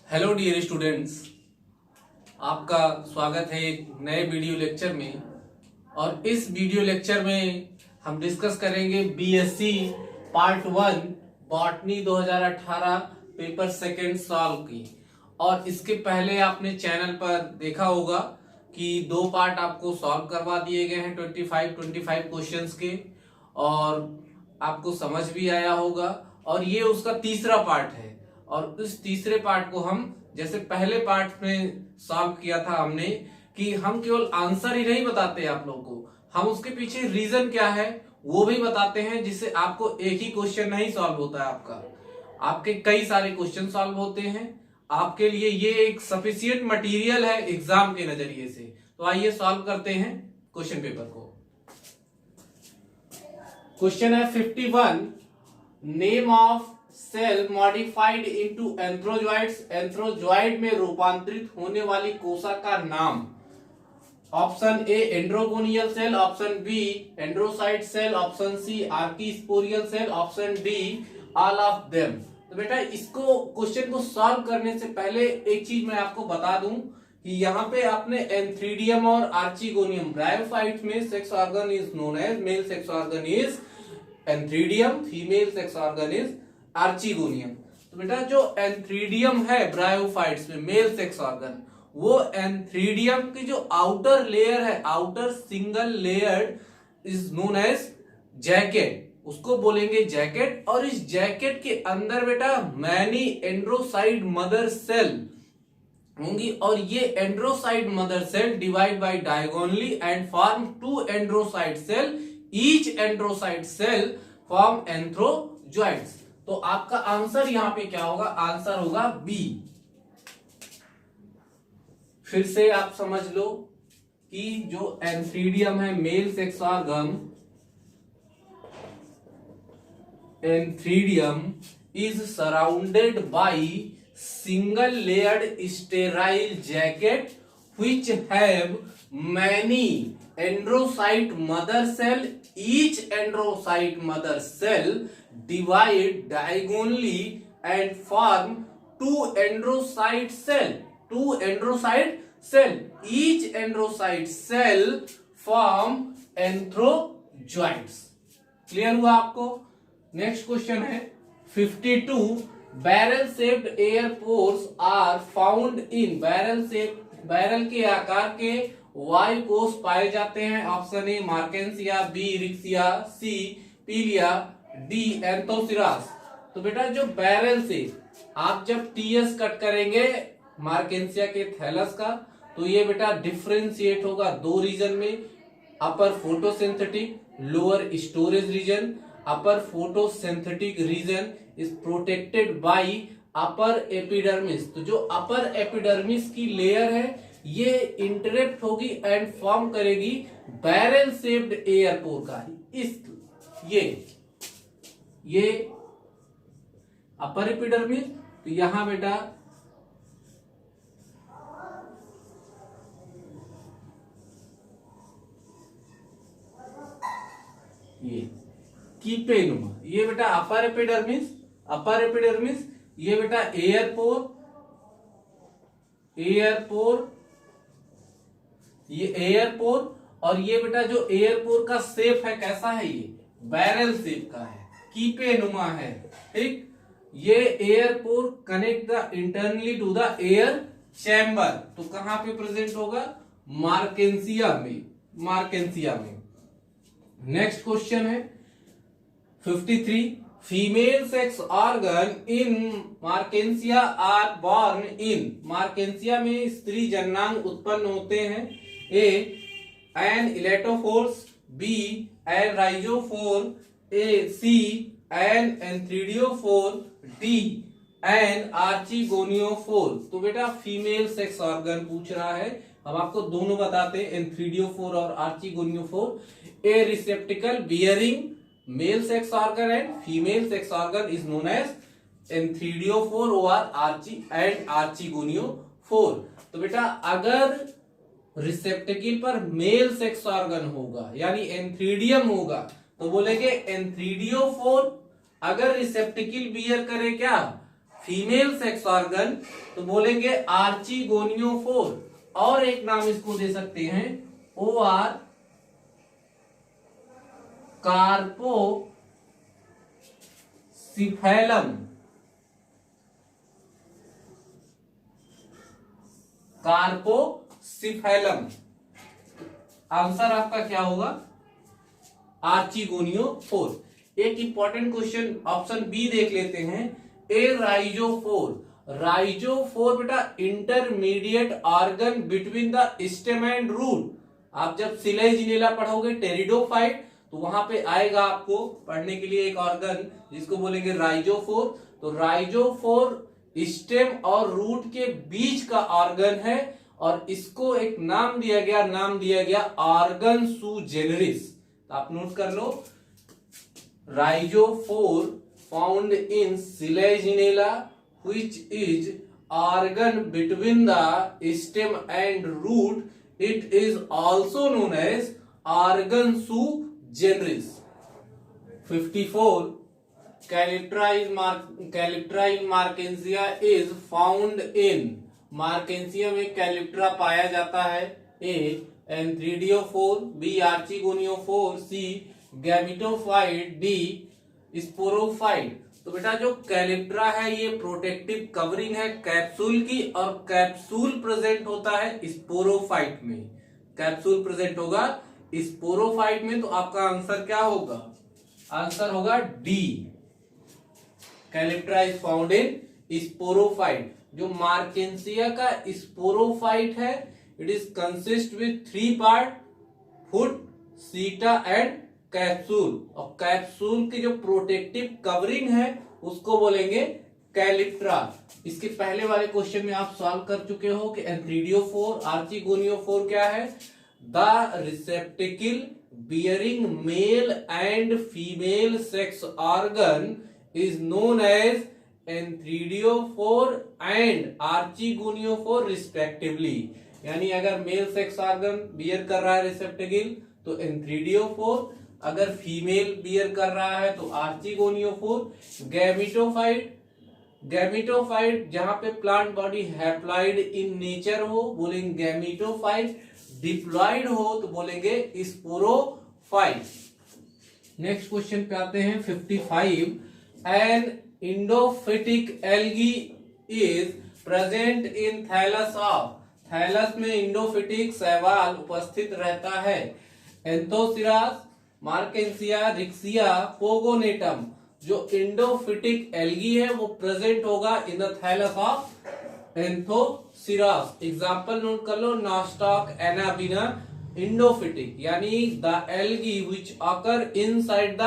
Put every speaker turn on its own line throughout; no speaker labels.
Hello dear students, आपका स्वागत है एक नए वीडियो लेक्चर में। और इस वीडियो लेक्चर में हम डिस्कस करेंगे BSc part 1 botany 2018 paper second solve की। और इसके पहले आपने चैनल पर देखा होगा कि दो पार्ट आपको सॉल्व करवा दिए गए हैं 25 क्वेश्चंस के, और आपको समझ भी आया होगा। और ये उसका तीसरा पार्ट है। और इस तीसरे पार्ट को हम जैसे पहले पार्ट में सॉल्व किया था हमने कि हम केवल आंसर ही नहीं बताते आप लोगों को, हम उसके पीछे रीजन क्या है वो भी बताते हैं, जिससे आपको एक ही क्वेश्चन नहीं सॉल्व होता है, आपके कई सारे क्वेश्चन सॉल्व होते हैं। आपके लिए ये एक सफिशिएंट मटेरियल है एग्जाम के नजरिए से। तो आइए सॉल्व करते हैं क्वेश्चन पेपर को। क्वेश्चन है 51, name of cell modified into antherozoids. Antherozoid में रूपांतरित होने वाली कोशिका का नाम। Option A androgonial cell, option B androcyte cell, option C archesporial cell, option D all of them. तो बेटा इसको क्वेश्चन को सॉल्व करने से पहले एक चीज मैं आपको बता दूं कि यहाँ पे आपने एंथ्रीडियम और आर्चिगोनियम, ब्रायोफाइट में sex organ is known as male sex organ is antheridium, female sex organ is archegonium. तो बेटा जो एंथ्रीडियम है ब्रायोफाइट्स में मेल सेक्स ऑर्गन, वो एंथ्रीडियम की जो आउटर लेयर है, outer single layer is known as jacket, उसको बोलेंगे जैकेट। और इस जैकेट के अंदर बेटा मैनी एंड्रोसाइड मदर सेल होंगी, और ये androcyte mother cell divide by diagonally and form two androcyte cell, each androcyte cell form antherozoids. तो आपका आंसर यहां पे क्या होगा? आंसर होगा बी। फिर से आप समझ लो कि जो एंथ्रीडियम है male sex organ, antheridium is surrounded by single layered sterile jacket which have many androcyte mother cell, each androcyte mother cell divide diagonally and form two androcyte cell, each androcyte cell form anthrozoids। Clear हुआ आपको? Next question है 52, barrel shaped air pores are found in. Barrel के आकार के वायु कोष पाए जाते हैं। Option A Marchantia, B Riccia, C Pellia, D Anthoceros. तो बेटा जो बैरल से आप जब टीएस कट करेंगे मार्केंसिया के थैलस का, तो ये बेटा डिफरेंशिएट होगा दो रीजन में, upper photosynthetic, lower storage region. Upper photosynthetic region is protected by upper epidermis. तो जो अपर एपिडर्मिस की लेयर है ये इंटरेक्ट होगी एंड फॉर्म करेगी बैरल शेप्ड एयर पोर का। इस ये अपर एपिडर्मिस, तो यहां बेटा ये कीपेनुमा, ये बेटा अपर एपिडर्मिस, ये बेटा एयरपोर, ये एयरपोर। और ये बेटा जो एयरपोर का शेप है कैसा है? ये बैरल शेप का है, कीपेनुमा है। ठीक, ये air pore connect the internally to the air chamber. तो कहां पे प्रेजेंट होगा? मार्केंसिया में। नेक्स्ट क्वेश्चन है 53, female sex organ in Marchantia are borne in. Marchantia में स्त्री जननांग उत्पन्न होते हैं। A an elaterophore, B an rhizophore, a C an antheridiophore, D an archegoniophore. तो बेटा फीमेल सेक्स ऑर्गन पूछ रहा है, हम आपको दोनों बताते हैं एंथ्रीडियोफोर और archegoniophore. A receptacle bearing male sex organ and female sex organ is known as antheridiophore और आर्चिगोनियोफोर। तो बेटा अगर रिसेप्टिकल पर मेल सेक्स ऑर्गन होगा यानी एंथ्रीडियम होगा तो बोलेंगे एंथ्रीडियोफोर। अगर रिसेप्टिकल बियर करे क्या? फीमेल सेक्स ऑर्गन तो बोलेंगे आर्चिगोनियोफोर, और एक नाम इसको दे सकते हैं OR कार्पोसिफेलम। कार्पोसिफेलम आंसर आपका क्या होगा? आर्चिगोनियोफोर। एक इंपॉर्टेंट क्वेश्चन ऑप्शन बी देख लेते हैं, ए राइजोफोर। राइजोफोर बेटा intermediate organ between the stem and root. आप जब सिलेजिनेला पढ़ोगे टेरिडोफाइट तो वहां पे आएगा आपको पढ़ने के लिए एक ऑर्गन जिसको बोलेंगे राइजोफोर। तो राइजोफोर स्टेम और रूट के बीच का ऑर्गन है और इसको एक नाम दिया गया ऑर्गन सुजेनरिस। तो आप नोट कर लो, rhizophore found in Selaginella which is organ between the stem and root. It is also known as organ sugeneris. 54. Calyptra in Markensia is found in Markensia में कैलिप्ट्रा पाया जाता है। A. एंथ्रीडियोफोर, B. आर्चिगोनियोफोर, C. Gametophyte, D. Sporophyte. तो बेटा जो calyptra है ये protective covering है कैप्सूल की, और कैप्सूल प्रेजेंट होता है स्पोरोफाइट में। कैप्सूल प्रेजेंट होगा स्पोरोफाइट में। तो आपका आंसर क्या होगा? आंसर होगा D, calyptra is found in sporophyte. जो मार्केंसिया का स्पोरोफाइट है it is consist with 3 part, foot, सीटा एंड कैप्सूल। और कैप्सूल की जो प्रोटेक्टिव कवरिंग है उसको बोलेंगे कैलिप्ट्रा। इसके पहले वाले क्वेश्चन में आप सॉल्व कर चुके हो कि एंथ्रीडियोफोर, आर्चिगोनियोफोर क्या है? The receptacle bearing male and female sex organ is known as antheridiophore and archegoniophore respectively. यानी अगर मेल सेक्स ऑर्गन बियर कर रहा है रिसेप्टिकल तो एंथ्रीडियोफोर, अगर फीमेल बियर कर रहा है तो आर्चिगोनियोफोर। गैमिटोफाइट जहां पे plant body haploid in nature हो बोलेंगे गैमिटोफाइट, डिप्लॉइड हो तो बोलेंगे स्पोरोफाइट। नेक्स्ट क्वेश्चन पे आते हैं 55। An endophytic algae is present in thallus of. Thallus में इंडोफिटिक शैवाल उपस्थित रहता है। Anthoceros, Marchantia, Riccia, Pogonatum. जो इंडोफिटिक एल्गी है वो प्रेजेंट होगा in the thallus of Anthoceros. Example note कर लो, नॉस्टॉक, एनाबिना, इंडोफिटिक। यानी the algae which occur inside the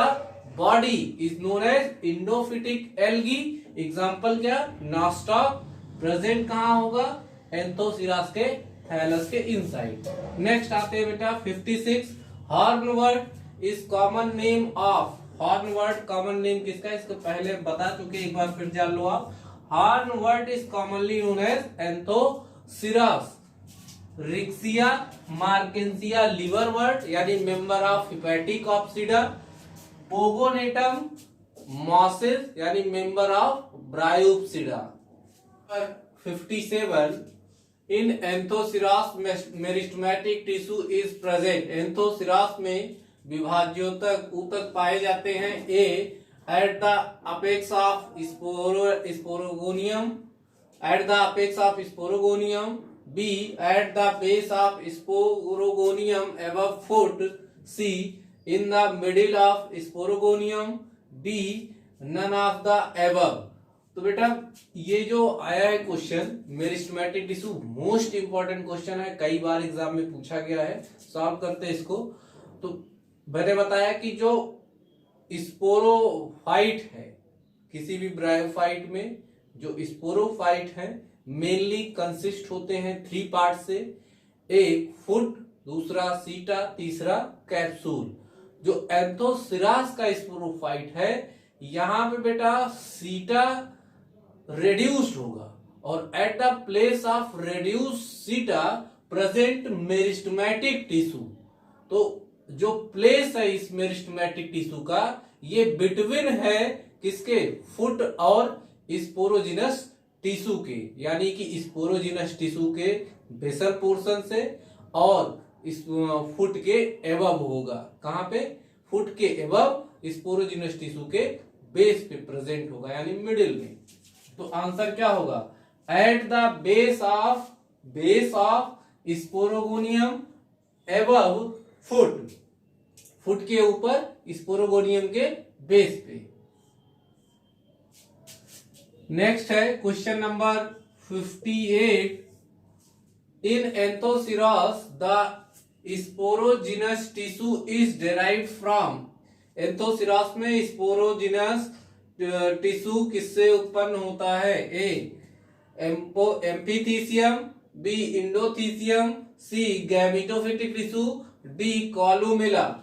body is known as endophytic algae. Example क्या? नॉस्टॉक। प्रेजेंट कहां होगा? एंथोसिरास के थैलस के इनसाइड। नेक्स्ट आते हैं बेटा 56। Hornwort is common name of. Hornwort common name किसका? इसको पहले बता चुके, एक बार फिर जान लो आप। Hornwort is commonly known as Anthoceros. Riccia, Marchantia liverwort यानी member of Hepaticopsida. Pogonatum mosses यानी member of Bryopsida. 57 in Anthoceros meristematic tissue is present. Anthoceros में विभाज्योतक ऊतक पाए जाते हैं। A at the apex of sporogonium, at the apex of sporogonium. B at the base of sporogonium above foot. C in the middle of sporogonium. D none of the above. तो बेटा ये जो आया है question meristematic tissue most important question है, कई बार exam में पूछा गया है। सॉल्व करते हैं इसको। तो मैंने बताया कि जो स्पोरोफाइट है किसी भी ब्रायोफाइट में, जो स्पोरोफाइट है मेनली कंसिस्ट होते हैं 3 पार्ट से। एक फुट, दूसरा सीटा, तीसरा कैप्सूल। जो एंथोसिरास का स्पोरोफाइट है यहां पे बेटा सीटा रेड्यूस्ड होगा और at the place of reduce सीटा प्रेजेंट मेरिस्टेमेटिक टिश्यू। तो जो प्लेस है इस मेरिस्टेमेटिक टिश्यू का ये बिटवीन है किसके? फुट और स्पोरोजिनस टिश्यू के, यानी कि स्पोरोजिनस टिश्यू के बेसल पोर्शन से और इस फुट के एबव होगा। कहां पे? फुट के एबव स्पोरोजिनस टिश्यू के बेस पे प्रेजेंट होगा, यानी मिडिल में। तो आंसर क्या होगा? At the base of sporogonium above foot, foot के ऊपर स्पोरोगोनियम के बेस पे। नेक्स्ट है question number 58। In Anthoceros the sporogenous tissue is derived from. Anthoceros में स्पोरोजिनस टिश्यू किससे उत्पन्न होता है? A amphithecium, B endothecium, C gametophytic tissue, D columella.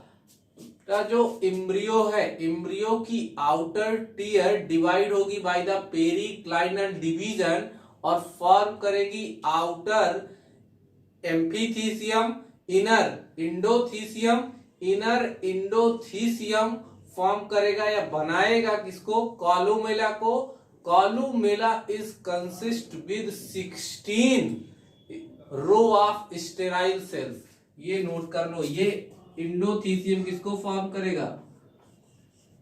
का जो इम्ब्रियो है, इम्ब्रियो की आउटर टीयर डिवाइड होगी बाय द पेरिक्लाइनल डिवीजन और फॉर्म करेगी outer amphithecium, inner endothecium form करेगा या बनाएगा किसको? कॉलुमेला को। Columella is consist with 16 row of sterile cells. ये नोट कर लो, ये इंडोथीसियम किसको फॉर्म करेगा?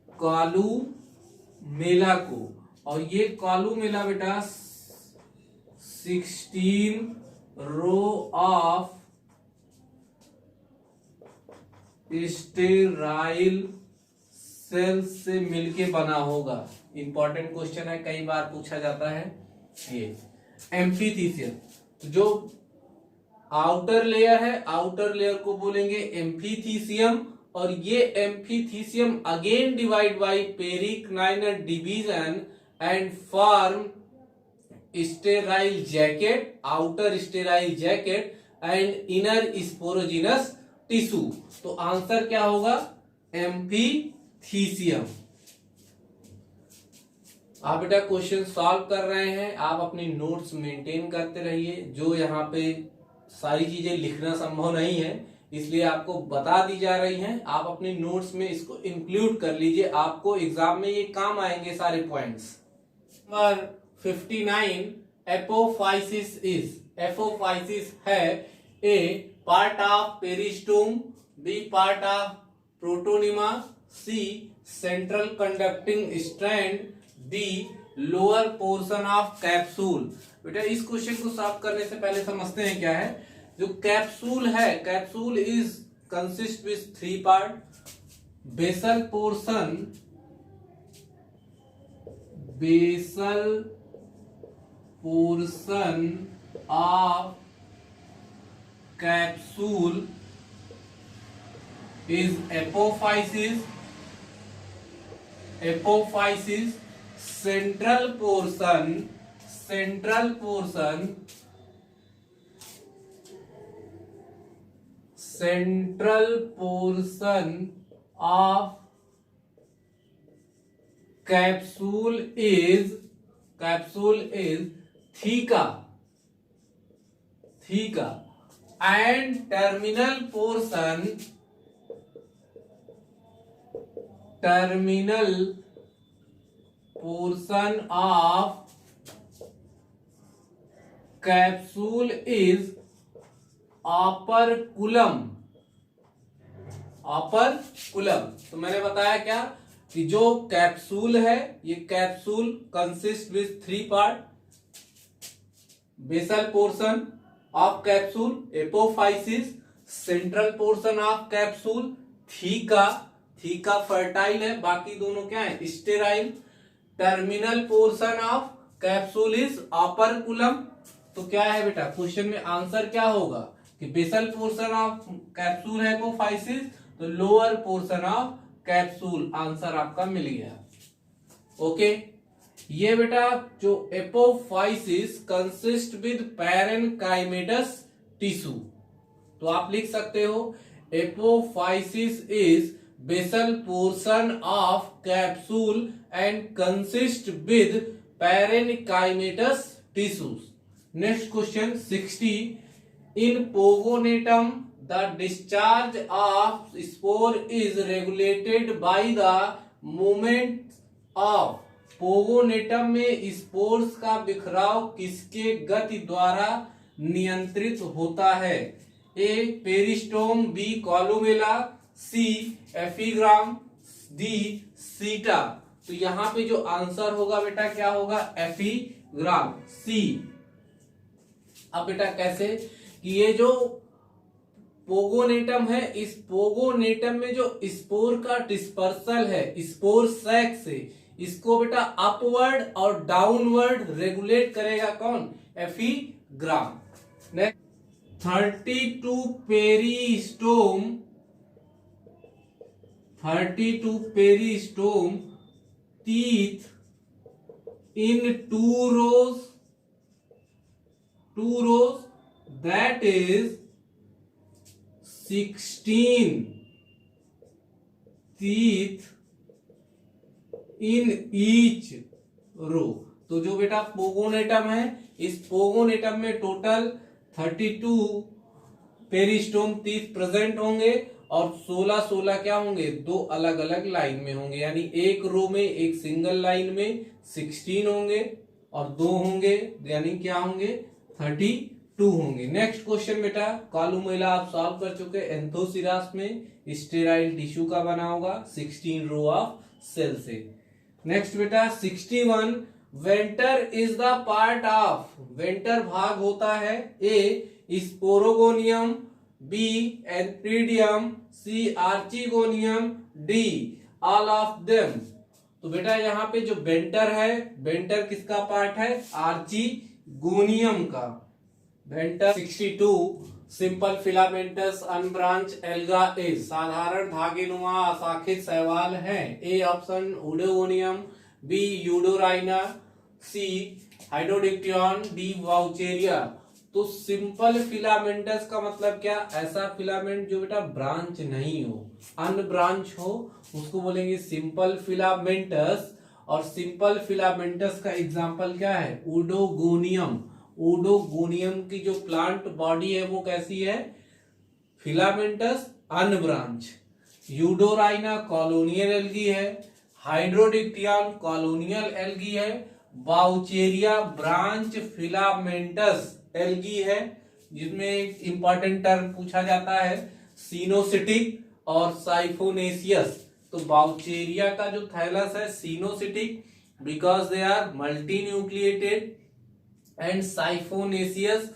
कॉलुमेला को। और ये कॉलुमेला बेटा 16 रो ऑफ स्टेराइल सेल्स से मिलके बना होगा। इंपॉर्टेंट क्वेश्चन है, कई बार पूछा जाता है। ये एम्फीथीसियम जो आउटर लेयर है, आउटर लेयर को बोलेंगे एम्फीथीसियम, और ये amphithecium again divide by periclinal division and form sterile jacket, outer sterile jacket and inner sporogenous tissue. तो आंसर क्या होगा? एम्फीथीसियम। आप बेटा क्वेश्चन सॉल्व कर रहे हैं, आप अपनी नोट्स मेंटेन करते रहिए। जो यहाँ पे सारी चीजें लिखना संभव नहीं है, इसलिए आपको बता दी जा रही हैं। आप अपनी नोट्स में इसको इंक्लूड कर लीजिए, आपको एग्जाम में ये काम आएंगे सारे points. Number 59 apophysis is. Apophysis है A part of peristome, B part of protonema, C central conducting strand, D lower portion of capsule. बेटा इस क्वेश्चन को सॉल्व करने से पहले समझते हैं क्या है। जो कैप्सूल है, capsule is consist with 3 part. Basal portion of capsule is apophysis, central portion of capsule is theca and terminal portion of capsule is operculum। तो मैंने बताया क्या कि जो कैप्सूल है, ये capsule consist with 3 part. Basal portion of capsule apophysis, central portion of capsule theca fertile है, बाकी दोनों क्या है? Sterile. Terminal portion of capsule is operculum. तो क्या है बेटा क्वेश्चन में आंसर क्या होगा कि बेसल पोर्शन ऑफ कैप्सूल है एपोफाइसिस, तो lower portion of capsule. Answer आपका मिल गया। ओके, ये बेटा जो apophysis consist with parenchymatous tissue, तो आप लिख सकते हो apophysis is basal portion of capsule and consist with parenchymatous tissues. Next question 60. In pogonatum, the discharge of spore is regulated by the movement of पोगोनेटम में spores का बिखराव किसके गति द्वारा नियंत्रित होता है? ए पेरिस्टोम, बी कॉलुमेला, सी एफिग्राम, डी सीटा। तो यहाँ पे जो आंसर होगा बेटा क्या होगा? एफिग्राम, सी। अब बेटा कैसे कि ये जो पोगोनेटम है, इस पोगोनेटम में जो स्पोर का डिस्पर्सल है स्पोर सैक से, इसको बेटा अपवर्ड और डाउनवर्ड रेगुलेट करेगा कौन? Epiphragm. Next 32 peristome, 32 peristome teeth in two rows, that is 16 teeth in each row। तो जो बेटा पोगोनेटम है, इस पोगोनेटम में टोटल 32 पेरिस्टोम टीथ प्रेजेंट होंगे और 16 क्या होंगे? दो अलग अलग लाइन में होंगे, यानी एक रो में एक सिंगल लाइन में 16 होंगे और दो होंगे, यानी क्या होंगे? 32 होंगे। नेक्स्ट क्वेश्चन बेटा, कॉलुमेला आप सॉल्व कर चुके। एंथोसिरास में स्टेराइल टिश्यू का बना होगा 16 रो ऑफ सेल से। नेक्स्ट बेटा 61, venter is the part of, venter भाग होता है A sporogonium, B antheridium, C archegonium, D all of them. तो बेटा यहाँ पे जो वेंटर है, वेंटर किसका पार्ट है? आर्चिगोनियम का। Venter 62, simple filamentous unbranched alga is, साधारण धागेनुमा अशाखित शैवाल है। A option oedogonium, B eudorina, C hydrodictyon, D vaucheria. तो सिंपल फिलामेंटस का मतलब क्या? ऐसा फिलामेंट जो बेटा ब्रांच नहीं हो, अनब्रांच हो, उसको बोलेंगे सिंपल फिलामेंटस। और सिंपल फिलामेंटस का एग्जांपल क्या है? यूडोगोनियम। यूडोगोनियम की जो प्लांट बॉडी है वो कैसी है? Filamentous unbranched. Eudorina colonial algae है, हाइड्रोडिक्टियन कॉलोनियल एल्गी है, वाउचेरिया ब्रांच फिलामेंटस एल्गी है, जिसमें एक इंपॉर्टेंट टर्म पूछा जाता है सिनोसिटिक और साइफोनेसियस। तो वाउचेरिया का जो थैलस है coenocytic because they are multi nucleated, and siphonaceous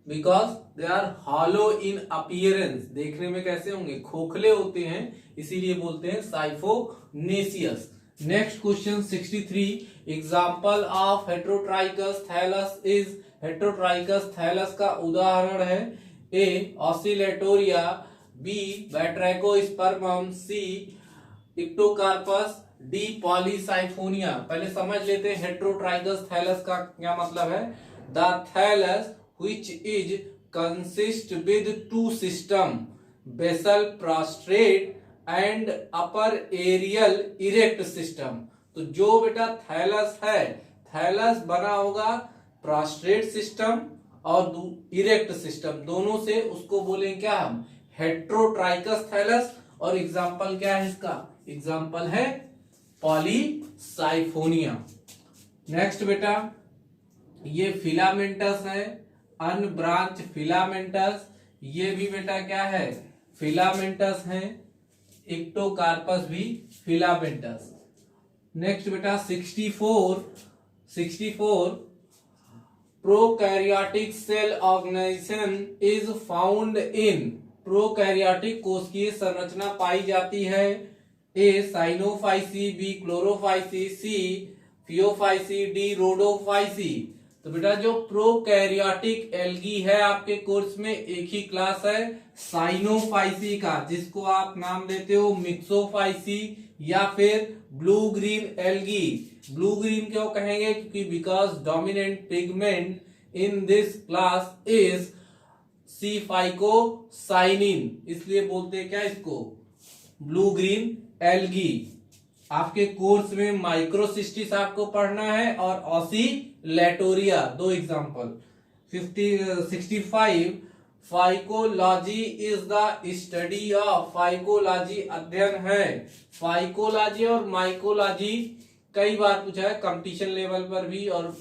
because they are hollow in appearance, देखने में कैसे होंगे? खोखले होते हैं, इसीलिए बोलते हैं siphonaceous. Next question 63, example of heterotrichous thallus is, heterotrichous thallus का उदाहरण है A oscillatoria, B batrachospermum, C ectocarpus, D polysiphonia. पहले समझ लेते हैं हेट्रोट्राइकस थैलस का क्या मतलब है। The thallus which is consist with two system, basal prostrate and upper aerial erect system. तो जो बेटा थैलस है, थैलस बना होगा प्रोस्ट्रेट सिस्टम और इरेक्ट सिस्टम दोनों से, उसको बोलेंगे क्या हम? Heterotrichous thallus. और एग्जाम्पल क्या है इसका? एग्जाम्पल है पॉलीसाइफोनिया। नेक्स्ट बेटा, ये फिलामेंटस है, अनब्रांच फिलामेंटस, ये भी बेटा क्या है? फिलामेंटस है। इक्टोकार्पस भी फिलामेंटस। नेक्स्ट बेटा 64, prokaryotic cell organisation is found in, prokaryotic कोशिकीय संरचना पाई जाती है A Cyanophyceae, B Chlorophyceae, C Phaeophyceae, D Rhodophyceae. तो बेटा जो प्रोकैरियोटिक एल्गी है आपके कोर्स में एक ही क्लास है साइनोफाइसी का, जिसको आप नाम देते हो मिक्सोफाइसी या फिर blue green algae. Blue green क्यों कहेंगे? क्योंकि because dominant pigment in this class is C phycocyanin, इसलिए बोलते हैं क्या इसको? Blue green algae. आपके कोर्स में माइक्रोसिस्टिस आपको पढ़ना है और ऑसिलेटोरिया, दो example. 65, phycology is the study of, phycology अध्ययन है। फाइकोलॉजी और माइकोलॉजी कई बार पूछा है कंपटीशन लेवल पर भी और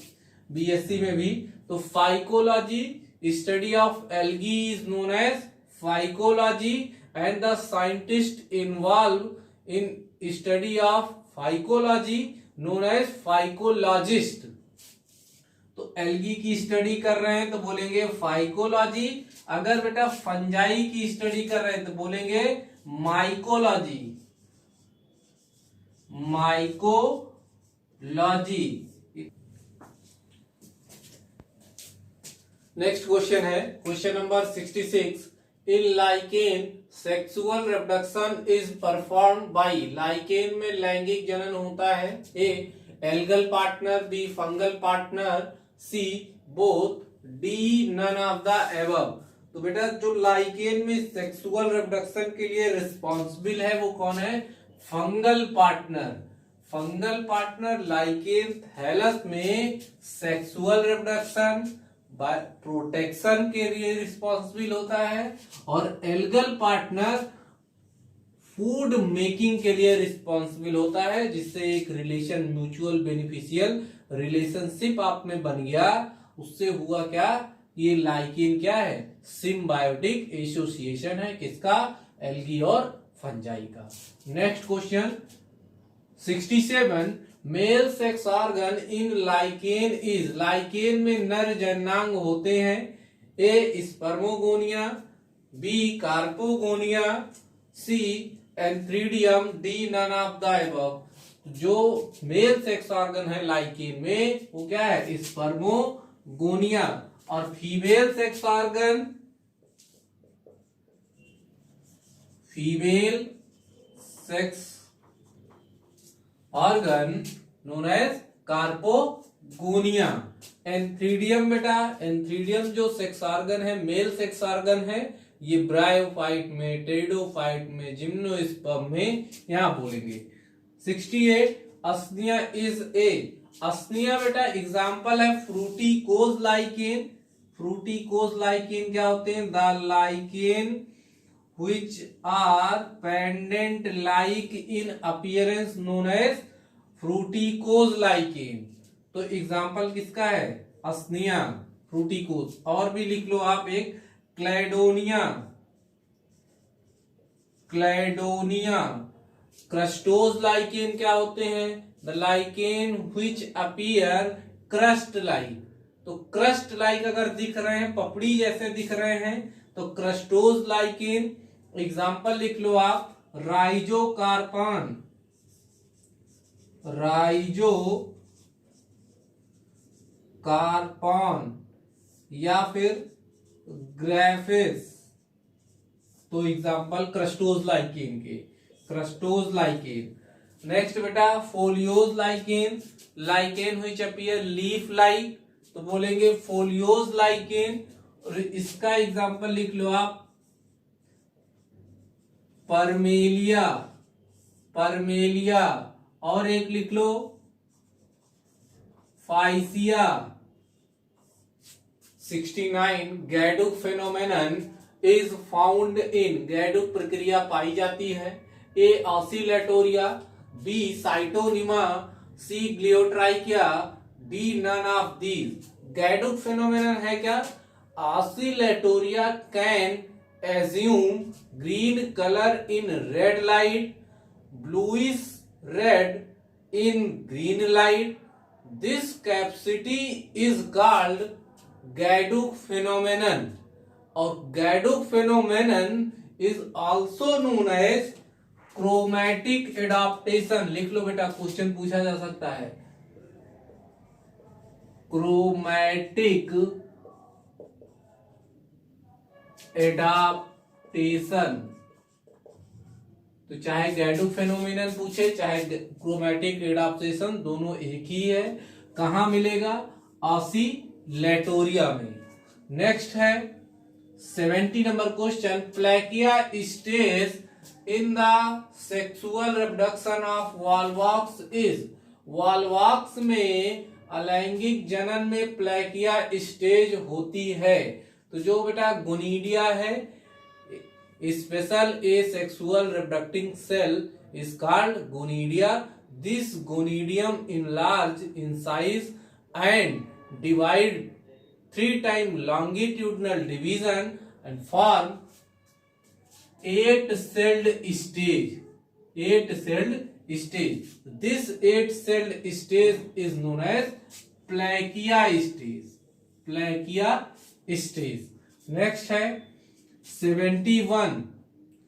बीएससी में भी। तो phycology, study of algae is known as phycology and the scientist involve in study of phycology known as phycologist. तो एल्गी की स्टडी कर रहे हैं तो बोलेंगे फाइकोलॉजी, अगर बेटा फंजाई की स्टडी कर रहे हैं तो बोलेंगे माइकोलॉजी, माइकोलॉजी। नेक्स्ट क्वेश्चन है question number 66। In lichen sexual reproduction is perform by, lichen में लैंगिक जनन होता है A algal partner, B fungal partner, C both, D none of the above. तो बेटा जो लाइकेन में सेक्सुअल रिप्रोडक्शन के लिए रिस्पॉन्सिबल है वो कौन है? Fungal partner. Fungal partner lichen thallus में सेक्सुअल रिप्रोडक्शन प्रोटेक्शन के लिए रिस्पॉन्सिबल होता है और एल्गल पार्टनर फूड मेकिंग के लिए रिस्पॉन्सिबल होता है, जिससे एक रिलेशन म्यूचुअल बेनिफिशियल रिलेशनशिप आप में बन गया। उससे हुआ क्या? ये लाइकेन क्या है? सिम्बायोटिक एसोसिएशन है किसका? एल्गी और फंजाई का। Next question 67। Male sex organ in lichen is, lichen में नर जननांग होते हैं A spermogonia, B carpogonia, C antheridium, D none of the above. जो मेल सेक्स ऑर्गन है लाइकेन में वो क्या है? स्पर्मोगोनिया। और female sex organ, female sex organ known as carpogonia. Antheridium बेटा, एंथ्रीडियम जो सेक्स ऑर्गन है, मेल सेक्स ऑर्गन है, ये ब्रायोफाइट में, टेरिडोफाइट में, जिम्नोस्पर्म में यहां बोलेंगे। 68। अस्निया इज ए, अस्निया बेटा एग्जाम्पल है फ्रूटिकोज लाइकेन। फ्रूटिकोज लाइकेन क्या होते हैं? The lichen which are pendant like in appearance known as fructose lichen। तो एग्जाम्पल किसका है? अस्निया, फ्रूटिकोज। और भी लिख लो आप एक क्लैडोनिया, क्लैडोनिया। क्रस्टोज लाइकेन क्या होते हैं? The lichen which appear crust like। तो क्रस्ट लाइक अगर दिख रहे हैं, पपड़ी जैसे दिख रहे हैं, तो क्रस्टोज लाइकेन। एग्जाम्पल लिख लो आप राइजो कार्पान, राइजो कार्पान, या फिर ग्रेफिस। तो एग्जाम्पल क्रस्टोज लाइकेन के, क्रस्टोज लाइकेन। नेक्स्ट बेटा folios lichen, lichen which appear leaf like, तो बोलेंगे फोलियोज लाइकेन। और इसका एग्जाम्पल लिख लो आप परमेलिया, परमेलिया। और एक लिख लो physcia. 69। Gaiduk phenomenon is found in, gaiduk प्रक्रिया पाई जाती है A oscillatoria, B scytonema, C gloeotrichia, D none of these. Gaiduk phenomenon है क्या? Oscillatoria can assume green color in red light, bluish red in green light. This capacity is called Gaduk phenomenon, और Gaduk phenomenon is also known as chromatic adaptation। लिख लो बेटा, question पूछा जा सकता है। Chromatic adaptation. तो चाहे गैडुक फेनोमेनन पूछे चाहे क्रोमैटिक एडाप्टेशन, दोनों एक ही है। कहां मिलेगा? ऑसिलेटोरिया में। नेक्स्ट है 70 number question. Plakea stage in the sexual reproduction of volvox is, volvox में अलैंगिक जनन में प्लेकिया स्टेज होती है। तो जो बेटा गोनीडिया है, special asexual reproducting cell is called gonidia. This gonidium enlarge in size and divide 3 times longitudinal division and form 8-celled stage. 8-celled stage. This 8-celled stage is known as plakea stage. Plakea stage. Next है 71.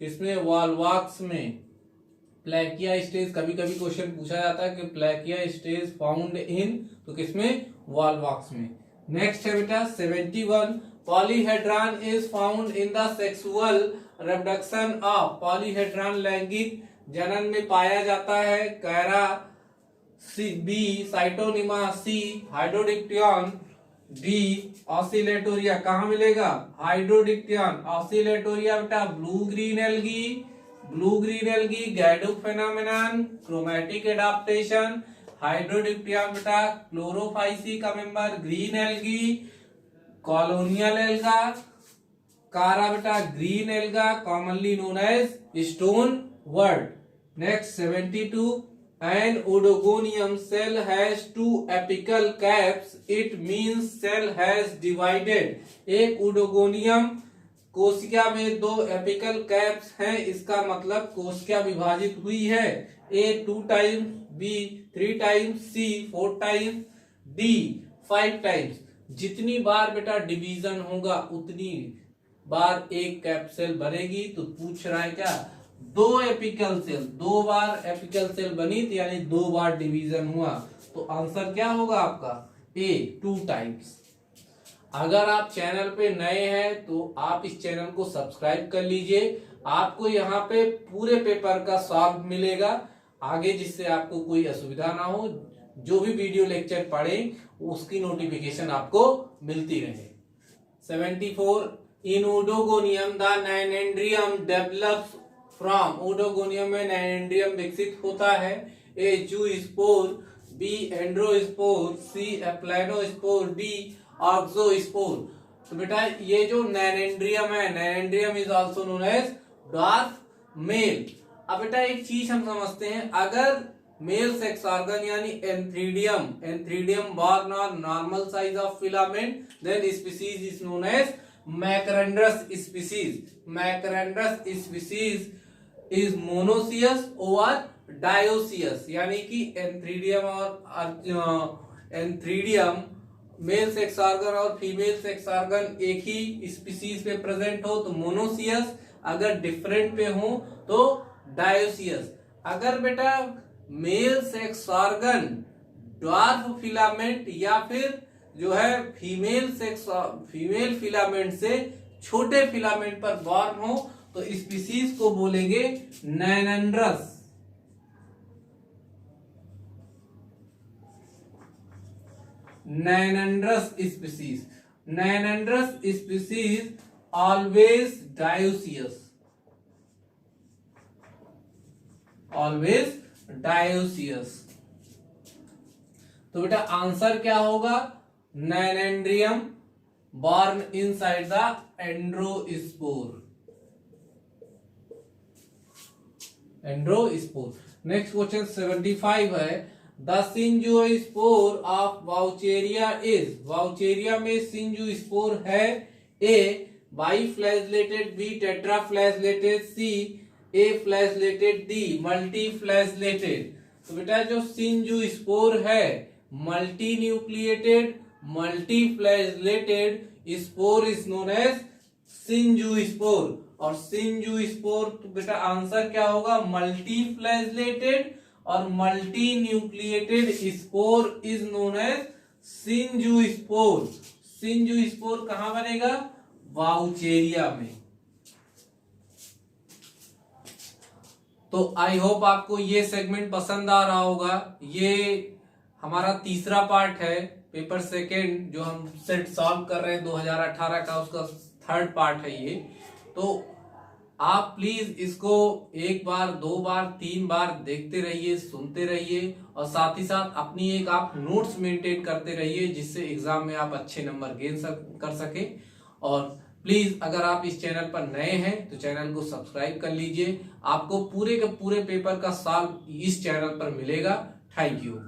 इसमें Volvox में प्लैकिया stage कभी कभी question पूछा जाता है कि प्लैकिया stage found in, तो किसमें? वॉलवॉक्स में. नेक्स्ट है बेटा 71. Polyhedron is found in the sexual reproduction of. Polyhedron लैंगिक जनन में पाया जाता है. Chara B scytonema, C hydrodictyon, D oscillatoria. कहाँ मिलेगा? हाइड्रोडिक्टियन, ऑसिलेटोरिया बेटा blue green algae. Blue green algae gaido phenomenon, chromatic adaptation. Hydrodictyon बेटा क्लोरोफाइसी का member, green algae, colonial alga. Chara बेटा green alga, commonly known as stone wort. Next 72. An oedogonium cell has 2 apical caps. It means cell has divided. एक Oedogonium कोशिका में 2 apical caps हैं, इसका मतलब कोशिका विभाजित हुई है. A 2 times, B 3 times, C 4 times, D 5 times. जितनी बार बेटा डिवीजन होगा उतनी बार एक कैप्सूल बनेगी. तो पूछ रहा है क्या? 2 एपिकल सेल, 2 बार एपिकल सेल बनी थी यानी 2 बार डिवीजन हुआ. तो आंसर क्या होगा आपका? A 2 times. अगर आप चैनल पे नए हैं तो आप इस चैनल को सब्सक्राइब कर लीजिए. आपको यहाँ पे पूरे पेपर का सॉल्व मिलेगा आगे, जिससे आपको कोई असुविधा ना हो. जो भी वीडियो लेक्चर पढ़े उसकी नोटिफिकेशन आपको मिलती रहे. 74. In oedogonium the nannandrium develops from. Oedogonium में नाइनेंड्रियम विकसित होता है. A zoospore, B androspore, C aplanospore, D auxospore. तो बेटा ये जो नाइनेंड्रियम है, nannandrium is also known as dwarf male. अब बेटा एक चीज हम समझते हैं, अगर मेल सेक्स ऑर्गन यानी antheridium born on normal size of filament, then species is known as Macarandus species. Macarandus species is monoecious or dioecious, यानी कि एंथ्रीडियम और एंथ्रीडियम मेल सेक्स ऑर्गन और फीमेल सेक्स ऑर्गन एक ही species पे present हो तो monoecious, अगर different पे हो तो डायोसियस. अगर बेटा mail sex organ dwarf filament या फिर जो है फीमेल फिलामेंट से छोटे फिलामेंट पर बॉर्न हो तो स्पीसीज को बोलेंगे nannandrous. Nannandrous species. Nannandrous species always dioecious. Always dioecious. तो बेटा आंसर क्या होगा? Nannandrium born inside the androspore. Androspore. Next question 75 है. The synzoospore of vaucheria is. Vaucheria में सिंजुस्पोर है. A biflagellated, B tetraflagellated, C aflagellated, D multi flagellated. तो बेटा जो सिंजुस्पोर है multi nucleated, multi flagellated spore is known as synzoospore. और synzoospore तो बेटा आंसर क्या होगा? मल्टी फ्लैजेलेटेड और multi nucleated spore is known as synzoospore. Synzoospore कहां बनेगा? वाउचेरिया में. तो आई होप आपको ये सेगमेंट पसंद आ रहा होगा. ये हमारा तीसरा पार्ट है पेपर सेकेंड जो हम सेट सॉल्व कर रहे हैं 2018 का, उसका थर्ड पार्ट है ये. तो आप प्लीज इसको 1 बार 2 बार 3 बार देखते रहिए, सुनते रहिए और साथ ही साथ अपनी एक आप नोट्स मेंटेन करते रहिए जिससे एग्जाम में आप अच्छे नंबर गेन कर सके. और प्लीज अगर आप इस चैनल पर नए हैं तो चैनल को सब्सक्राइब कर लीजिए। आपको पूरे के पूरे पेपर का सॉल्व इस चैनल पर मिलेगा। Thank you.